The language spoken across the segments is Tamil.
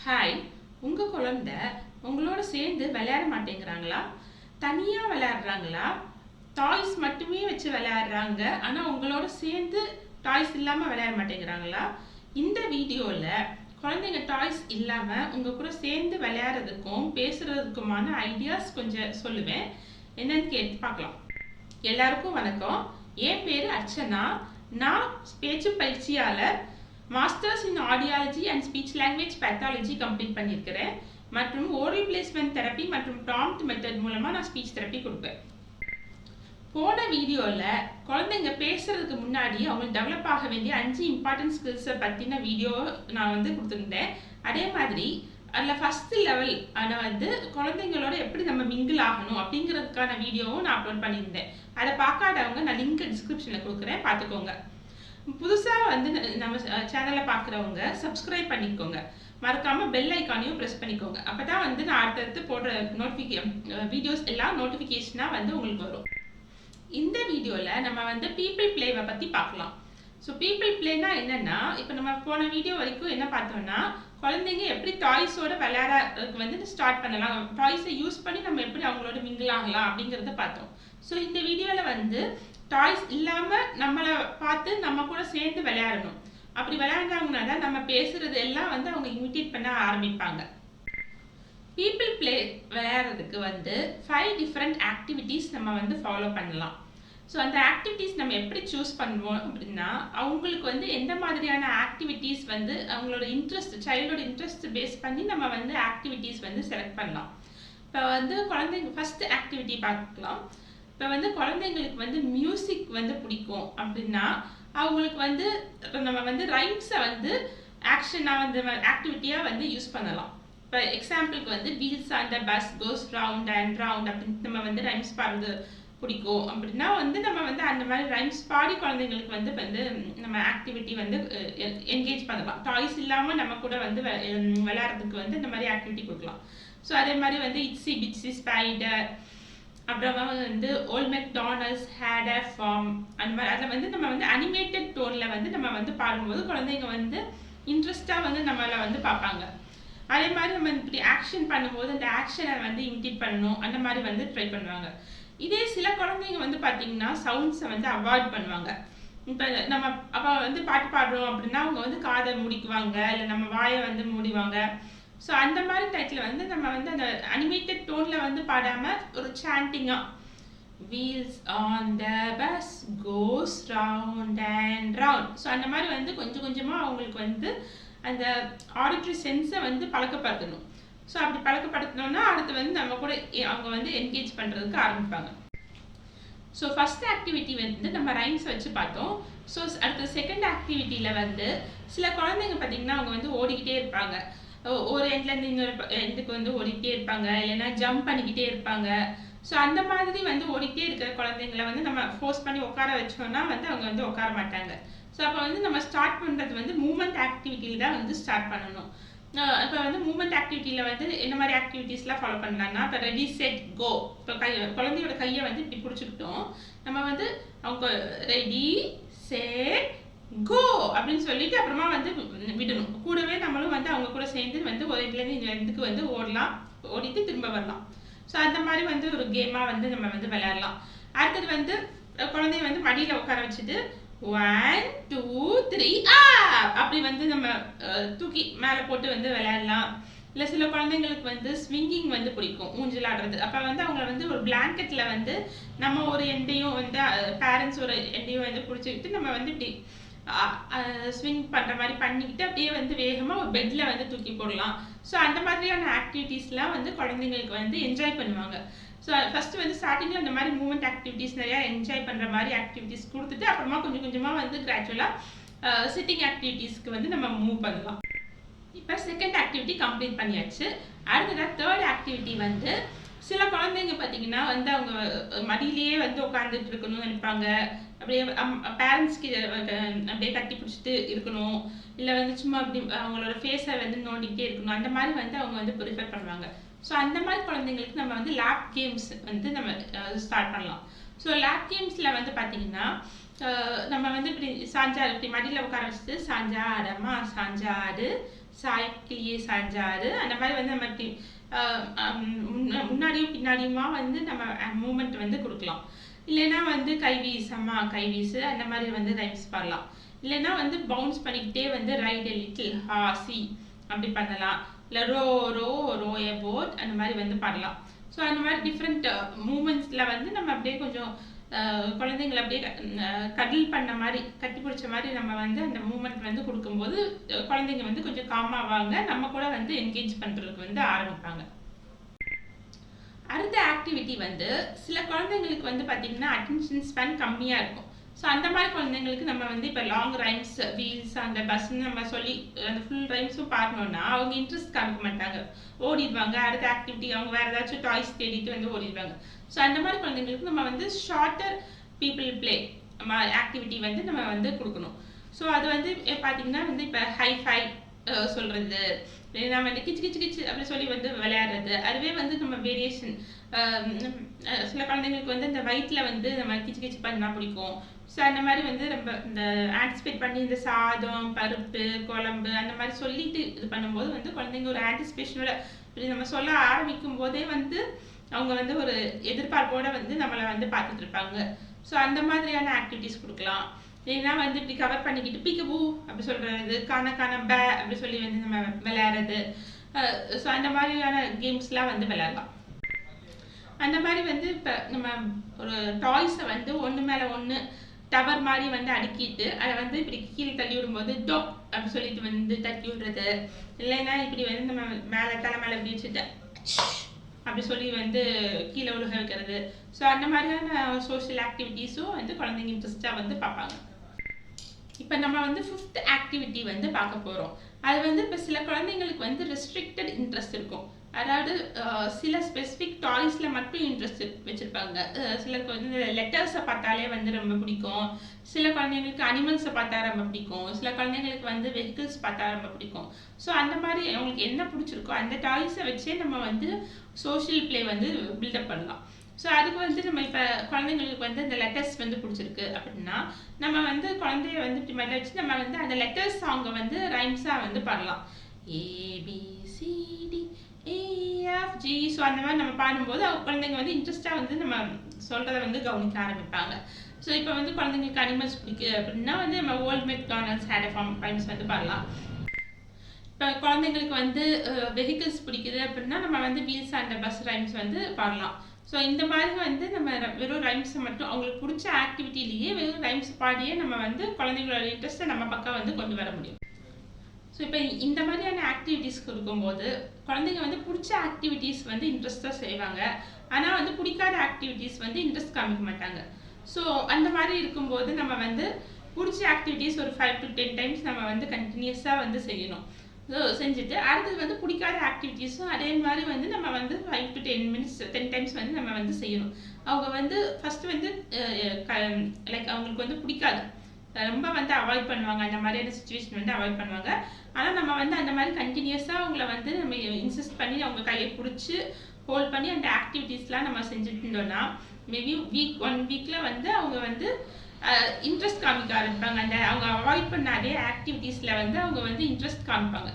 ஹாய், உங்க குழந்தை உங்களோட சேர்ந்து விளையாட மாட்டேங்கிறாங்களா? தனியா விளையாடுறாங்களா? டாய்ஸ் மட்டுமே வச்சு விளையாடுறாங்க. ஆனா உங்களோட சேர்ந்து டாய்ஸ் இல்லாம விளையாட மாட்டேங்கிறாங்களா? இந்த வீடியோல குழந்தைங்க டாய்ஸ் இல்லாம உங்க கூட சேர்ந்து விளையாடுறதுக்கும் பேசுறதுக்குமான ஐடியாஸ் கொஞ்சம் சொல்லுவேன். என்னன்னு கேட்டு பார்க்கலாம். எல்லாருக்கும் வணக்கம். என் பேரு அர்ச்சனா. நான் பேச்சு பயிற்சியாளர். Masters in audiology and speech language pathology complete பண்ணியிருக்கிறேன். மற்றும் ஓரல் பிளேஸ்மெண்ட் தெரப்பி மற்றும் ப்ராம்ப்ட் மெத்தட் மூலமாக நான் ஸ்பீச் தெரப்பி கொடுப்பேன். போன வீடியோவில் குழந்தைங்க பேசுறதுக்கு முன்னாடி அவங்களுக்கு டெவலப் ஆக வேண்டிய 5 இம்பார்ட்டன்ட் ஸ்கில்ஸை பற்றின வீடியோ நான் கொடுத்துருந்தேன். அதே மாதிரி அதில் ஃபர்ஸ்ட் லெவல் குழந்தைங்களோட எப்படி நம்ம மிங்கிள் ஆகணும் அப்படிங்கிறதுக்கான வீடியோவும் நான் அப்லோட் பண்ணியிருந்தேன். அதை பார்க்காதவங்க நான் லிங்க் டிஸ்கிரிப்ஷனில் கொடுக்குறேன், பார்த்துக்கோங்க. புதுசாக நம்ம சேனலை பார்க்குறவங்க சப்ஸ்கிரைப் பண்ணிக்கோங்க. மறக்காம பெல் ஐக்கானையும் ப்ரெஸ் பண்ணிக்கோங்க. அப்போ தான் நான் அடுத்தடுத்து போடுற வீடியோஸ் எல்லாம் நோட்டிஃபிகேஷனாக உங்களுக்கு வரும். இந்த வீடியோவில் நம்ம பீப்புள் பிளேவை பற்றி பார்க்கலாம். ஸோ பீப்புள் பிளேனா என்னன்னா, இப்போ நம்ம போன வீடியோ வரைக்கும் என்ன பார்த்தோம்னா, குழந்தைங்க எப்படி டாய்ஸோட விளையாடுறதுக்கு ஸ்டார்ட் பண்ணலாம், டாய்ஸை யூஸ் பண்ணி நம்ம எப்படி அவங்களோட மிங்கிள் ஆகலாம் அப்படிங்கிறத பார்த்தோம். ஸோ இந்த வீடியோவில் டாய்ஸ் இல்லாமல் நம்மளை பார்த்து நம்ம கூட சேர்ந்து விளையாடணும். அப்படி விளையாண்டாங்கன்னா தான் நம்ம பேசுறது எல்லாம் அவங்க இமிட்டேட் பண்ண ஆரம்பிப்பாங்க. பீப்புள் பிளே விளையாடுறதுக்கு 5 டிஃப்ரெண்ட் ஆக்டிவிட்டீஸ் நம்ம ஃபாலோ பண்ணலாம். ஸோ அந்த ஆக்டிவிட்டீஸ் நம்ம எப்படி சூஸ் பண்ணுவோம் அப்படின்னா, அவங்களுக்கு எந்த மாதிரியான ஆக்டிவிட்டீஸ் அவங்களோட இன்ட்ரெஸ்ட், சைல்டோட இன்ட்ரெஸ்ட் பேஸ் பண்ணி நம்ம ஆக்டிவிட்டீஸ் செலக்ட் பண்ணலாம். இப்போ குழந்தைங்க ஃபர்ஸ்ட் ஆக்டிவிட்டி பார்க்கலாம். இப்போ குழந்தைங்களுக்கு மியூசிக் பிடிக்கும் அப்படின்னா, அவங்களுக்கு நம்ம ரைம்ஸை ஆக்ஷனாக ஆக்டிவிட்டியாக யூஸ் பண்ணலாம். இப்போ எக்ஸாம்பிளுக்கு wheels on the bus goes round and round அப்படின்னு நம்ம ரைம்ஸ் பாடுறது பிடிக்கும் அப்படின்னா நம்ம அந்த மாதிரி ரைம்ஸ் பாடி குழந்தைங்களுக்கு நம்ம ஆக்டிவிட்டி என்கேஜ் பண்ணலாம். டாய்ஸ் இல்லாமல் நம்ம கூட விளையாடுறதுக்கு இந்த மாதிரி ஆக்டிவிட்டி கொடுக்கலாம். ஸோ அதே மாதிரி இட்ஸி பிட்ஸி ஸ்பைடர், அப்புறமா old McDonald's had a farm, அந்த மாதிரி அதில் நம்ம அனிமேட்டட் டோனில் நம்ம பாடும்போது குழந்தைங்க இன்ட்ரெஸ்டாக நம்மளை பார்ப்பாங்க. அதே மாதிரி நம்ம இப்படி ஆக்ஷன் பண்ணும்போது அந்த ஆக்ஷனை இமிட்டேட் பண்ணணும், அந்த மாதிரி ட்ரை பண்ணுவாங்க. இதே சில குழந்தைங்க பார்த்தீங்கன்னா சவுண்ட்ஸை அவாய்ட் பண்ணுவாங்க. இப்போ நம்ம அப்போ பாட்டு பாடுறோம் அப்படின்னா அவங்க காதை மூடிக்குவாங்க, இல்லை நம்ம வாயை மூடிவாங்க. ஸோ அந்த மாதிரி டைத்தில் நம்ம அந்த அனிமேட்டட் டோனில் பாடாமல் ஒரு சாண்டிங்காக wheels on the bus goes round and round, so அந்த மாதிரி கொஞ்சம் கொஞ்சமாக அவங்களுக்கு அந்த ஆடிட்டரி சென்ஸை பழக்கப்படுத்தணும். ஸோ அப்படி பழக்கப்படுத்தணும்னா அடுத்து நம்ம கூட அவங்க என்கேஜ் பண்ணுறதுக்கு ஆரம்பிப்பாங்க. ஸோ ஃபர்ஸ்ட் ஆக்டிவிட்டி நம்ம ரைம்ஸ் வச்சு பார்த்தோம். ஸோ அடுத்த செகண்ட் ஆக்டிவிட்டியில் சில குழந்தைங்க பார்த்தீங்கன்னா அவங்க ஓடிக்கிட்டே இருப்பாங்க. ஒரு எண்ட்லேருந்து இன்னொரு எண்டுக்கு ஓடிக்கிட்டே இருப்பாங்க, இல்லைன்னா ஜம்ப் பண்ணிக்கிட்டே இருப்பாங்க. ஸோ அந்த மாதிரி ஓடிக்கிட்டே இருக்கிற குழந்தைங்களை நம்ம ஃபோர்ஸ் பண்ணி உட்கார வச்சோம்னா அவங்க உட்கார மாட்டாங்க. ஸோ அப்போ நம்ம ஸ்டார்ட் பண்ணுறது மூமெண்ட் ஆக்டிவிட்டியில் தான் ஸ்டார்ட் பண்ணணும். இப்போ மூமெண்ட் ஆக்டிவிட்டியில் என்ன மாதிரி ஆக்டிவிட்டீஸ்லாம் ஃபாலோ பண்ணலாம்னா, இப்போ ரெடி செட் கோ, இப்போ குழந்தையோட கையை இப்படி பிடிச்சிக்கிட்டோம், நம்ம அவங்க ரெடி செட் கோ அப்படின்னு சொல்லிட்டு அப்புறமா விடணும். கூடவே நம்மளும் அவங்க கூட சேர்ந்து ஒரு இடத்துலேருந்து இந்த இடத்துக்கு ஓடலாம், ஓடிட்டு திரும்ப வரலாம். ஸோ அந்த மாதிரி ஒரு கேமாக நம்ம விளையாடலாம். அடுத்தது குழந்தைய மடியில் உட்கார வச்சுட்டு 1 2 3 அப்படி நம்ம தூக்கி மேலே போட்டு விளையாடலாம். இல்லை சில குழந்தைங்களுக்கு ஸ்விங்கிங் பிடிக்கும், ஊஞ்சல் ஆடுறது. அப்போ அவங்க ஒரு பிளாங்கெட்டில் நம்ம ஒரு எண்டையும் பேரண்ட்ஸ் ஒரு எண்டையும் பிடிச்சிக்கிட்டு நம்ம இப்படி ஸ்விங் பண்ணுற மாதிரி பண்ணிக்கிட்டு அப்படியே வேகமாக ஒரு பெட்டில் தூக்கி போடலாம். ஸோ அந்த மாதிரியான ஆக்டிவிட்டீஸ்லாம் குழந்தைங்களுக்கு என்ஜாய் பண்ணுவாங்க. ஸோ ஃபஸ்ட்டு ஸ்டார்டிங்கில் இந்த மாதிரி மூமெண்ட் ஆக்டிவிட்டீஸ் நிறையா என்ஜாய் பண்ணுற மாதிரி ஆக்டிவிட்டீஸ் கொடுத்துட்டு அப்புறமா கொஞ்சம் கொஞ்சமாக கிராஜுவலாக சிட்டிங் ஆக்டிவிட்டீஸ்க்கு நம்ம மூவ் பண்ணலாம். இப்போ செகண்ட் ஆக்டிவிட்டி கம்ப்ளீட் பண்ணியாச்சு. அடுத்ததாக தேர்ட் ஆக்டிவிட்டி சில குழந்தைங்க பார்த்தீங்கன்னா அவங்க மடியிலேயே உட்காந்துட்டு இருக்கணும்னு நினைப்பாங்க. அப்படியே பேரண்ட்ஸ்க்கு அப்படியே கட்டி பிடிச்சிட்டு இருக்கணும், இல்லை சும்மா அப்படி அவங்களோட ஃபேஸை நோண்டிக்கிட்டே இருக்கணும், அந்த மாதிரி அவங்க ப்ரிஃபர் பண்ணுவாங்க. ஸோ அந்த மாதிரி குழந்தைங்களுக்கு நம்ம லேப் கேம்ஸ் நம்ம ஸ்டார்ட் பண்ணலாம். ஸோ லேப் கேம்ஸில் பார்த்தீங்கன்னா நம்ம இப்படி சாஞ்சாடு, இப்படி மடியில் உட்கார வச்சுட்டு சாஞ்சாடம்மா சாஞ்சாடு சாய்க்கிளியே சாஞ்சாரு, அந்த மாதிரி வந்து நம்ம முன்னாடியும் பின்னாடியுமா வந்து நம்ம மூமெண்ட் வந்து கொடுக்கலாம். இல்லைன்னா வந்து கைவீசம்மா கைவீசு அந்த மாதிரி வந்து ரைம்ஸ் பாடலாம். இல்லைன்னா வந்து பவுன்ஸ் பண்ணிக்கிட்டே வந்து ரைட் எ லிட்டில் ஹாசி அப்படி பண்ணலாம். இல்லை ரோ ரோ ரோ எ போட் அந்த மாதிரி வந்து பாடலாம். ஸோ அந்த மாதிரி டிஃப்ரெண்ட் மூமெண்ட்ஸில் வந்து நம்ம அப்படியே கொஞ்சம் குழந்தைங்களை அப்படியே கடல் பண்ண மாதிரி கட்டி பிடிச்ச மாதிரி நம்ம வந்து அந்த மூமெண்ட் வந்து கொடுக்கும்போது குழந்தைங்க வந்து கொஞ்சம் காமாவாங்க, நம்ம கூட வந்து என்கேஜ் பண்ணுறதுக்கு வந்து ஆரம்பிப்பாங்க. அடுத்த ஆக்டிவிட்டி வந்து சில குழந்தைங்களுக்கு வந்து பார்த்தீங்கன்னா அட்டென்ஷன் ஸ்பேன் கம்மியாக இருக்கும். ஸோ அந்த மாதிரி குழந்தைங்களுக்கு நம்ம வந்து இப்போ லாங் ரைம்ஸ் வீல்ஸ் அந்த பஸ்ன்னு நம்ம சொல்லி அந்த ஃபுல் ரைம்ஸும் பார்க்கணுன்னா அவங்க இன்ட்ரெஸ்ட் காமிக்க மாட்டாங்க, ஓடிடுவாங்க. அடுத்த ஆக்டிவிட்டி அவங்க வேறு ஏதாச்சும் டாய்ஸ் தேடிட்டு வந்து ஓடிடுவாங்க. ஸோ அந்த மாதிரி குழந்தைங்களுக்கு நம்ம வந்து ஷார்ட்டர் பீப்புள் பிளே ஆக்டிவிட்டி வந்து நம்ம வந்து கொடுக்கணும். ஸோ அது வந்து பார்த்தீங்கன்னா வந்து இப்போ ஹைஃபை சொல்கிறது, இல்லைன்னா வந்து கிச்சு கிச்சு கிச்சு அப்படி சொல்லி வந்து விளையாடுறது, அதுவே வந்து நம்ம வேரியேஷன். சில குழந்தைங்களுக்கு வந்து இந்த வயிற்றில் வந்து நம்ம கிச்சு கிச்சு பண்ணால் பிடிக்கும். ஸோ அந்த மாதிரி வந்து நம்ம இந்த ஆன்டிசிபேட் பண்ணி இந்த சாதம் பருப்பு குழம்பு அந்த மாதிரி சொல்லிட்டு இது பண்ணும்போது வந்து குழந்தைங்க ஒரு ஆன்டிசிபேஷனோட இப்படி நம்ம சொல்ல ஆரம்பிக்கும் போதே வந்து அவங்க வந்து ஒரு எதிர்பார்ப்போட வந்து நம்மளை வந்து பார்த்துட்டு இருப்பாங்க. ஸோ அந்த மாதிரியான ஆக்டிவிட்டிஸ் கொடுக்கலாம். இல்லைன்னா வந்து இப்படி கவர் பண்ணிக்கிட்டு பீக்கபூ அப்படி சொல்றது, காண காண பே அப்படி சொல்லி வந்து நம்ம விளையாடுறது. ஸோ அந்த மாதிரியான கேம்ஸ்லாம் வந்து விளையாடலாம். அந்த மாதிரி வந்து இப்போ நம்ம ஒரு டாய்ஸை வந்து ஒன்று மேலே ஒன்று டவர் மாதிரி வந்து அடுக்கிட்டு அதை வந்து இப்படி கீழே தள்ளி விடும்போது டோ அப்படி சொல்லிட்டு வந்து தட்டி விடுறது, இல்லைன்னா இப்படி வந்து நம்ம மேலே தலை மேலே இப்படி வச்சுட்டு அப்படி சொல்லி வந்து கீழே உலக வைக்கிறது. ஸோ அந்த மாதிரியான சோஷியல் ஆக்டிவிட்டீஸும் வந்து குழந்தைங்க இன்ட்ரெஸ்டாக வந்து பார்ப்பாங்க. இப்போ நம்ம வந்து 5th ஆக்டிவிட்டி வந்து பார்க்க போகிறோம். அது வந்து இப்போ சில குழந்தைங்களுக்கு வந்து ரெஸ்ட்ரிக்டட் இன்ட்ரெஸ்ட் இருக்கும். அதாவது சில ஸ்பெசிஃபிக் டாய்ஸில் மட்டும் இன்ட்ரெஸ்ட் வச்சுருப்பாங்க. சிலருக்கு வந்து லெட்டர்ஸை பார்த்தாலே வந்து ரொம்ப பிடிக்கும். சில குழந்தைங்களுக்கு அனிமல்ஸை பார்த்தா ரொம்ப பிடிக்கும். சில குழந்தைங்களுக்கு வந்து வெஹிக்கிள்ஸ் பார்த்தா ரொம்ப பிடிக்கும். ஸோ அந்த மாதிரி அவங்களுக்கு என்ன பிடிச்சிருக்கோ அந்த டாய்ஸை வச்சே நம்ம வந்து சோஷியல் பிளே வந்து பில்டப் பண்ணலாம். ஸோ அதுக்கு வந்து நம்ம இப்போ குழந்தைங்களுக்கு வந்து இந்த லெட்டர்ஸ் வந்து பிடிச்சிருக்கு அப்படின்னா நம்ம வந்து குழந்தைய வந்து இப்படி மாதிரி வச்சு நம்ம வந்து அந்த லெட்டர்ஸ் சாங்கை வந்து ரைம்ஸாக வந்து பாடலாம். ABCD EFG. ஸோ அந்த மாதிரி நம்ம பாடும்போது குழந்தைங்க வந்து இன்ட்ரெஸ்டாக வந்து நம்ம சொல்கிறத வந்து கவனிக்க ஆரம்பிப்பாங்க. ஸோ இப்போ வந்து குழந்தைங்களுக்கு அனிமல்ஸ் பிடிக்குது அப்படின்னா வந்து நம்ம old McDonald's had a farm rhymes வந்து பாடலாம். இப்போ குழந்தைங்களுக்கு வந்து வெஹிக்கிள்ஸ் பிடிக்குது அப்படின்னா நம்ம வந்து வீல்ஸ் அண்ட் பஸ் ரைம்ஸ் வந்து பாடலாம். ஸோ இந்த மாதிரி வந்து நம்ம வெறும் ரைம்ஸை மட்டும் அவங்களுக்கு பிடிச்ச ஆக்டிவிட்டிலேயே வெறும் ரைம்ஸ் பாடியே நம்ம வந்து குழந்தைங்களோட இன்ட்ரெஸ்ட்டை நம்ம பக்கம் வந்து கொண்டு வர முடியும். ஸோ இப்போ இந்த மாதிரியான ஆக்டிவிட்டீஸ் கொடுக்கும்போது குழந்தைங்க வந்து பிடிச்ச ஆக்டிவிட்டீஸ் வந்து இன்ட்ரெஸ்டாக செய்வாங்க. ஆனால் வந்து பிடிக்காத ஆக்டிவிட்டீஸ் வந்து இன்ட்ரெஸ்ட் காமிக்க மாட்டாங்க. ஸோ அந்த மாதிரி இருக்கும்போது நம்ம வந்து பிடிச்ச ஆக்டிவிட்டீஸ் ஒரு 5 to 10 டைம்ஸ் நம்ம வந்து கண்டினியூஸாக வந்து செய்யணும். ஸோ செஞ்சுட்டு அடுத்தது வந்து பிடிக்காத ஆக்டிவிட்டீஸும் அதே மாதிரி வந்து நம்ம வந்து 5 to 10 minutes 10 டைம்ஸ் வந்து நம்ம வந்து செய்யணும். அவங்க வந்து ஃபஸ்ட்டு வந்து லைக் அவங்களுக்கு வந்து பிடிக்காது, ரொம்ப வந்து அவாய்ட் பண்ணுவாங்க, அந்த மாதிரியான சுச்சுவேஷன் வந்து அவாய்ட் பண்ணுவாங்க. ஆனால் நம்ம வந்து அந்த மாதிரி கண்டினியூஸாக அவங்கள வந்து நம்ம இன்சிஸ்ட் பண்ணி அவங்க கையை பிடிச்சி ஹோல்ட் பண்ணி அந்த ஆக்டிவிட்டீஸ்லாம் நம்ம செஞ்சுட்டு இருந்தோம்னா மேபி 1 வீக்கில் வந்து அவங்க வந்து இன்ட்ரெஸ்ட் காமிக்க ஆரம்பிப்பாங்க. அந்த அவங்க அவாய்ட் பண்ண அதே ஆக்டிவிட்டீஸில் வந்து அவங்க வந்து இன்ட்ரெஸ்ட் காமிப்பாங்க.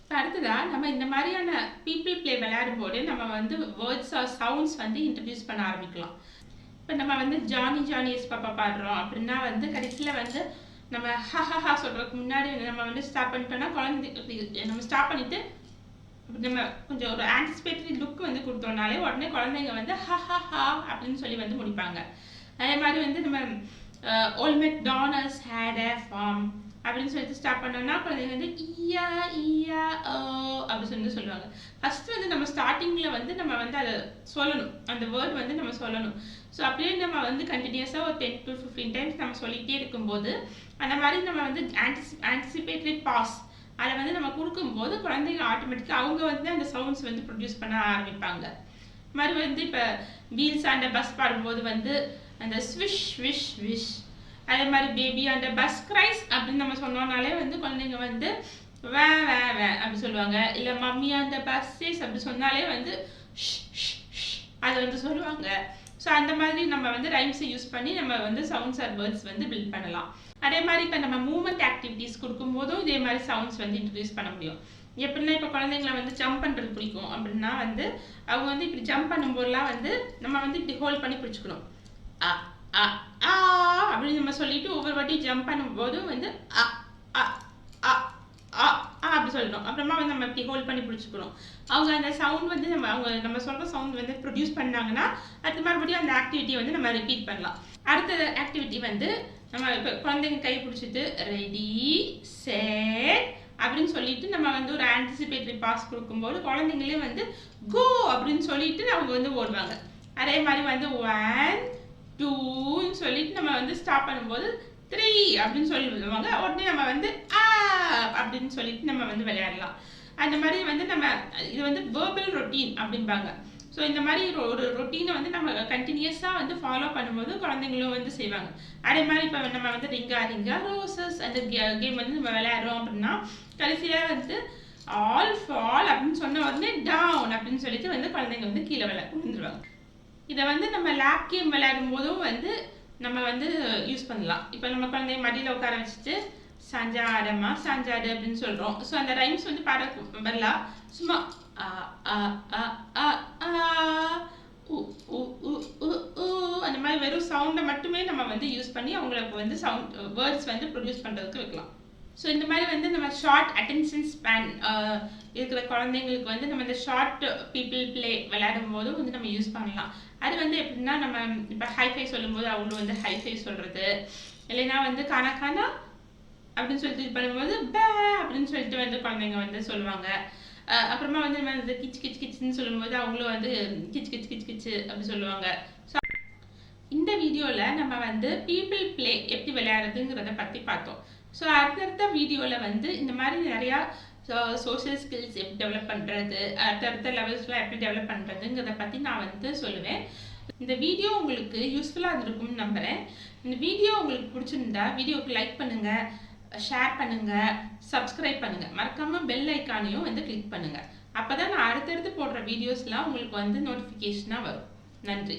இப்போ அடுத்ததாக நம்ம இந்த மாதிரியான பீப்புள் பிளே விளையாடும் போது நம்ம வந்து வேர்ட்ஸ் ஆர் சவுண்ட்ஸ் வந்து இன்ட்ரடியூஸ் பண்ண ஆரம்பிக்கலாம். இப்போ நம்ம வந்து ஜானி ஜானி எஸ் பாப்பா பாடுறோம் அப்படின்னா வந்து கடைசியில் வந்து நம்ம ஹஹஹா சொல்கிறதுக்கு முன்னாடி நம்ம வந்து ஸ்டாப் பண்ணிட்டோம்னா குழந்தை நம்ம ஸ்டாப் பண்ணிவிட்டு நம்ம கொஞ்சம் ஒரு ஆன்டிசிபேட்டரி லுக் வந்து கொடுத்தோம்னாலே உடனே குழந்தைங்க வந்து ஹஹஹா அப்படின்னு சொல்லி வந்து முடிப்பாங்க. அதே மாதிரி வந்து நம்ம old McDonald's had a farm அப்படின்னு சொல்லிட்டு ஸ்டார்ட் பண்ணோம்னா குழந்தைங்க வந்து ஈயா ஈயா ஓ அப்படி சொல்லி சொல்லுவாங்க. ஃபஸ்ட்டு வந்து நம்ம ஸ்டார்டிங்கில் வந்து நம்ம வந்து அதை சொல்லணும், அந்த வேர்ட் வந்து நம்ம சொல்லணும். ஸோ அப்படியே நம்ம வந்து கண்டினியூஸாக ஒரு 10 to 15 டைம்ஸ் நம்ம சொல்லிகிட்டே இருக்கும்போது அந்த மாதிரி நம்ம வந்து ஆன்டிசிபேட்டரி பாஸ் அதை வந்து நம்ம கொடுக்கும்போது குழந்தைங்க ஆட்டோமேட்டிக்காக அவங்க வந்து அந்த சவுண்ட்ஸ் வந்து ப்ரொடியூஸ் பண்ண ஆரம்பிப்பாங்க. மாதிரி வந்து இப்போ வீல்ஸ் அண்ட் பஸ் பாடும்போது வந்து அந்த ஸ்விஷ் விஷ் விஷ், அதே மாதிரி பேபி அந்த பஸ் கிரைஸ் அப்படின்னு நம்ம சொன்னோம்னாலே வந்து குழந்தைங்க வந்து வே வே வே அப்படி சொல்லுவாங்க. இல்லை மம்மி அந்த பஸ்ஸஸ் அப்படி சொன்னாலே வந்து அதை வந்து சொல்லுவாங்க. ஸோ அந்த மாதிரி நம்ம வந்து ரைம்ஸை யூஸ் பண்ணி நம்ம வந்து சவுண்ட்ஸ் ஆர் வேர்ட்ஸ் வந்து பில்ட் பண்ணலாம். அதே மாதிரி இப்போ நம்ம மூவ்மெண்ட் ஆக்டிவிட்டீஸ் கொடுக்கும்போதும் இதே மாதிரி சவுண்ட்ஸ் வந்து இன்ட்ரடியூஸ் பண்ண முடியும். எப்படின்னா இப்போ குழந்தைங்களை வந்து ஜம்ப் பண்ணுறது பிடிக்கும் அப்படின்னா வந்து அவங்க வந்து இப்படி ஜம்ப் பண்ணும்போதெல்லாம் வந்து நம்ம வந்து இப்படி ஹோல்ட் பண்ணி பிடிச்சிக்கணும். அ அ ஆ அப்படின்னு நம்ம சொல்லிட்டு ஒவ்வொரு வாட்டியும் ஜம்ப் பண்ணும்போதும் வந்து அ அ அ அ அப்படி சொல்லணும். அப்புறமா வந்து நம்ம இப்படி ஹோல்ட் பண்ணி பிடிச்சிக்கணும். அவங்க அந்த சவுண்ட் வந்து நம்ம சொல்கிற சவுண்ட் வந்து ப்ரொடியூஸ் பண்ணாங்கன்னா அது மறுபடியும் அந்த ஆக்டிவிட்டியை வந்து நம்ம ரிப்பீட் பண்ணலாம். அடுத்த ஆக்டிவிட்டி வந்து நம்ம இப்போ குழந்தைங்க கை பிடிச்சிட்டு ரெடி செட் அப்படின்னு சொல்லிட்டு நம்ம வந்து ஒரு ஆன்டிசிபேட்டரி பாஸ் கொடுக்கும்போது குழந்தைங்களே வந்து கோ அப்படின்னு சொல்லிட்டு அவங்க வந்து ஓடுவாங்க. அதே மாதிரி வந்து 1 2ன்னு சொல்லிட்டு நம்ம வந்து ஸ்டாப் பண்ணும்போது 3 அப்படின்னு சொல்லி விடுவாங்க. உடனே நம்ம வந்து அப்படின்னு சொல்லிட்டு நம்ம வந்து விளையாடலாம். அந்த மாதிரி வந்து நம்ம இது வந்து வேர்பல் ரொட்டீன் அப்படிம்பாங்க. ஸோ இந்த மாதிரி ஒரு ரொட்டீனை வந்து நம்ம கண்டினியூஸாக வந்து ஃபாலோ பண்ணும்போது குழந்தைங்களும் வந்து செய்வாங்க. அதே மாதிரி இப்போ நம்ம வந்து ரிங்கா ரிங்கா ரோசஸ் அந்த கேம் வந்து நம்ம விளையாடுறோம் அப்படின்னா கடைசியாக வந்து ஆல் ஃபால் அப்படின்னு சொன்ன உடனே டவுன் அப்படின்னு சொல்லிட்டு வந்து குழந்தைங்க வந்து கீழே விழுந்துருவாங்க. இதை வந்து நம்ம லேப் கேம் விளையாடும் போதும் வந்து நம்ம வந்து யூஸ் பண்ணலாம். இப்போ நம்ம குழந்தைய மடியில் உட்கார வச்சுட்டு சாஞ்சாடமா சாஞ்சாடு அப்படின்னு சொல்கிறோம். ஸோ அந்த ரைம்ஸ் வந்து பாட வரலாம். சும்மா அந்த மாதிரி வெறும் சவுண்டை மட்டுமே நம்ம வந்து யூஸ் பண்ணி அவங்களுக்கு வந்து சவுண்ட் வேர்ட்ஸ் வந்து ப்ரொடியூஸ் பண்ணுறதுக்கு வைக்கலாம். ஸோ இந்த மாதிரி வந்து நம்ம ஷார்ட் அட்டென்ஷன் ஸ்பேன் இருக்கிற குழந்தைங்களுக்கு வந்து நம்ம இந்த ஷார்ட் பீப்புள் பிளே விளையாடும் போதும் வந்து நம்ம யூஸ் பண்ணலாம். அது வந்து எப்படின்னா நம்ம இப்போ ஹைஃபை சொல்லும்போது அவங்களும் வந்து ஹைஃபை சொல்கிறது, இல்லைன்னா வந்து கானா கானா அப்படின்னு சொல்லிட்டு இது பண்ணும்போது பே அப்படின்னு சொல்லிட்டு வந்து குழந்தைங்க வந்து சொல்லுவாங்க. அப்புறமா வந்து நம்ம வந்து கிச் கிச் கிச்னு சொல்லும்போது அவங்களும் வந்து கிச் கிச் கிச் கிச்சு அப்படி சொல்லுவாங்க. ஸோ இந்த வீடியோவில் நம்ம வந்து பீப்புள் பிளே எப்படி விளையாடுறதுங்கிறத பற்றி பார்த்தோம். ஸோ அடுத்தடுத்த வீடியோவில் வந்து இந்த மாதிரி நிறையா சோஷியல் ஸ்கில்ஸ் எப்படி டெவலப் பண்ணுறது, அடுத்தடுத்த லெவல்ஸ்லாம் எப்படி டெவலப் பண்ணுறதுங்கிறத பற்றி நான் வந்து சொல்லுவேன். இந்த வீடியோ உங்களுக்கு யூஸ்ஃபுல்லாக இருந்திருக்கும்னு நம்புகிறேன். இந்த வீடியோ உங்களுக்கு பிடிச்சிருந்தா வீடியோவுக்கு லைக் பண்ணுங்கள், ஷேர் பண்ணுங்கள், சப்ஸ்கிரைப் பண்ணுங்கள், மறக்காமல் பெல் ஐக்கானையும் வந்து கிளிக் பண்ணுங்கள். அப்போ தான் நான் அடுத்தடுத்து போடுற வீடியோஸ்லாம் உங்களுக்கு வந்து நோட்டிஃபிகேஷனாக வரும். நன்றி.